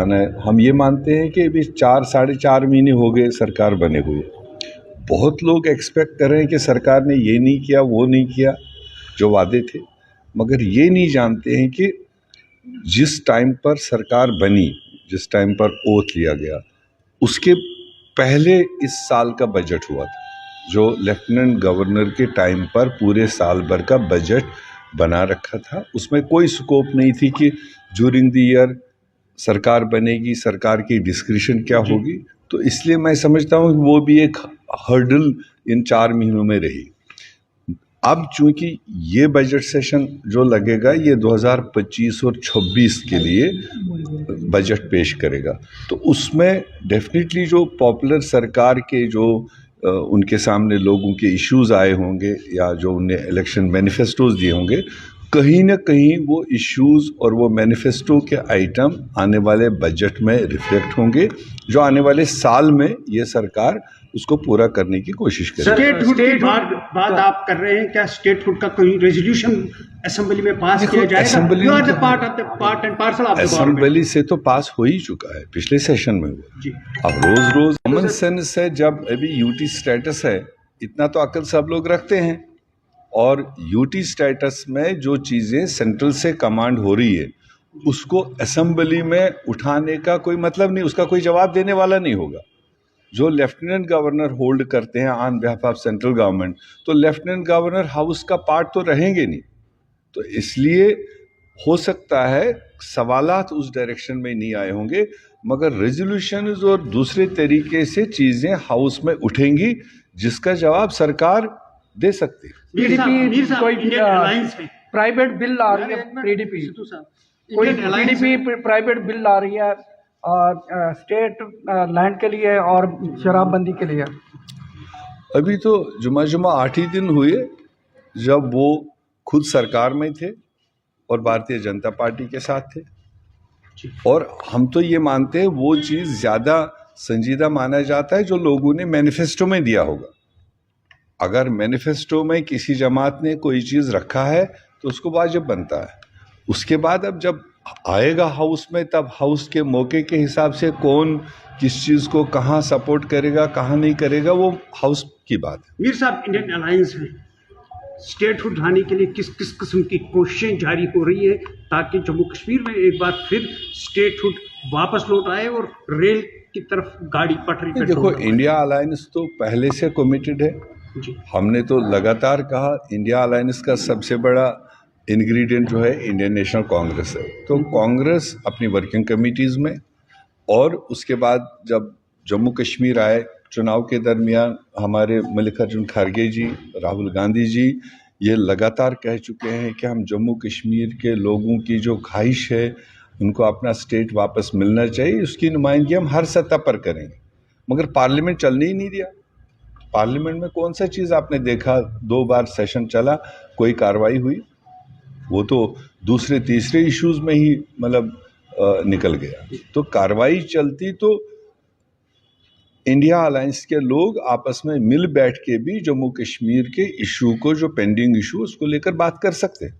जाना है। हम ये मानते हैं कि अभी 4-4.5 महीने हो गए सरकार बने हुए। बहुत लोग एक्सपेक्ट कर रहे हैं कि सरकार ने ये नहीं किया, वो नहीं किया जो वादे थे, मगर ये नहीं जानते हैं कि जिस टाइम पर सरकार बनी, जिस टाइम पर ओथ लिया गया, उसके पहले इस साल का बजट हुआ था, जो लेफ्टिनेंट गवर्नर के टाइम पर पूरे साल भर का बजट बना रखा था। उसमें कोई स्कोप नहीं थी कि ड्यूरिंग द ईयर सरकार बनेगी, सरकार की डिस्क्रिशन क्या होगी। तो इसलिए मैं समझता हूँ कि वो भी एक हर्डल इन 4 महीनों में रही। अब चूंकि ये बजट सेशन जो लगेगा ये 2025 और 26 के लिए बजट पेश करेगा, तो उसमें डेफिनेटली जो पॉपुलर सरकार के जो उनके सामने लोगों के इश्यूज आए होंगे या जो उन्हें इलेक्शन मैनिफेस्टोज दिए होंगे, कहीं ना कहीं वो इश्यूज और वो मैनिफेस्टो के आइटम आने वाले बजट में रिफ्लेक्ट होंगे, जो आने वाले साल में ये सरकार उसको पूरा करने की कोशिश करेगी। स्टेटहुड की बात आप कर रहे हैं, क्या स्टेटहुड का कोई रेजोल्यूशन असेंबली में पास किया जाएगा? असेंबली से तो पास हो ही चुका है, पिछले सेशन में हुआ। अब रोज रोज कॉमन सेंस है, जब अभी यूटी स्टेटस है, इतना तो अकल सब लोग रखते हैं, और यूटी स्टेटस में जो चीजें सेंट्रल से कमांड हो रही है उसको असेंबली में उठाने का कोई मतलब नहीं, उसका कोई जवाब देने वाला नहीं होगा। जो लेफ्टिनेंट गवर्नर होल्ड करते हैं on behalf of central government, तो लेफ्टिनेंट गवर्नर हाउस का पार्ट तो रहेंगे नहीं। तो इसलिए हो सकता है सवालात उस डायरेक्शन में नहीं आए होंगे, मगर रेजोल्यूशन और दूसरे तरीके से चीजें हाउस में उठेंगी जिसका जवाब सरकार दे सकती है। प्राइवेट बिल आ रही है, पीडीपी कोई पीडीपी प्राइवेट बिल आ रही है स्टेट लैंड के लिए और शराबबंदी के लिए। अभी तो जुमा 8 ही दिन हुए जब वो खुद सरकार में थे और भारतीय जनता पार्टी के साथ थे, और हम तो ये मानते हैं वो चीज़ ज़्यादा संजीदा माना जाता है जो लोगों ने मैनिफेस्टो में दिया होगा। अगर मैनिफेस्टो में किसी जमात ने कोई चीज़ रखा है तो उसको वाजिब बनता है। उसके बाद अब जब आएगा हाउस में, तब हाउस के मौके के हिसाब से कौन किस चीज़ को कहाँ सपोर्ट करेगा, कहाँ नहीं करेगा, वो हाउस की बात है। मीर साहब, इंडियन अलायंस में स्टेटहुड लाने के लिए किस किस किस्म की कोशिशें जारी हो रही है ताकि जम्मू कश्मीर में एक बार फिर स्टेटहुड वापस लौट आए और रेल की तरफ गाड़ी पटरी पर? देखो, इंडिया अलायंस तो पहले से कमिटेड है। हमने तो लगातार कहा इंडिया अलायंस का सबसे बड़ा इंग्रेडिएंट जो है इंडियन नेशनल कांग्रेस है। तो कांग्रेस अपनी वर्किंग कमेटीज़ में, और उसके बाद जब जम्मू कश्मीर आए चुनाव के दरमियान, हमारे मल्लिकार्जुन खड़गे जी, राहुल गांधी जी ये लगातार कह चुके हैं कि हम जम्मू कश्मीर के लोगों की जो ख्वाहिश है उनको अपना स्टेट वापस मिलना चाहिए, उसकी नुमाइंदगी हम हर सतह पर करेंगे। मगर पार्लियामेंट चलने ही नहीं दिया। पार्लियामेंट में कौन सा चीज़ आपने देखा? 2 बार सेशन चला, कोई कार्रवाई हुई? वो तो दूसरे तीसरे इश्यूज में ही मतलब निकल गया। तो कार्रवाई चलती तो इंडिया अलायंस के लोग आपस में मिल बैठ के भी जम्मू कश्मीर के इशू को, जो पेंडिंग इशू, उसको लेकर बात कर सकते हैं।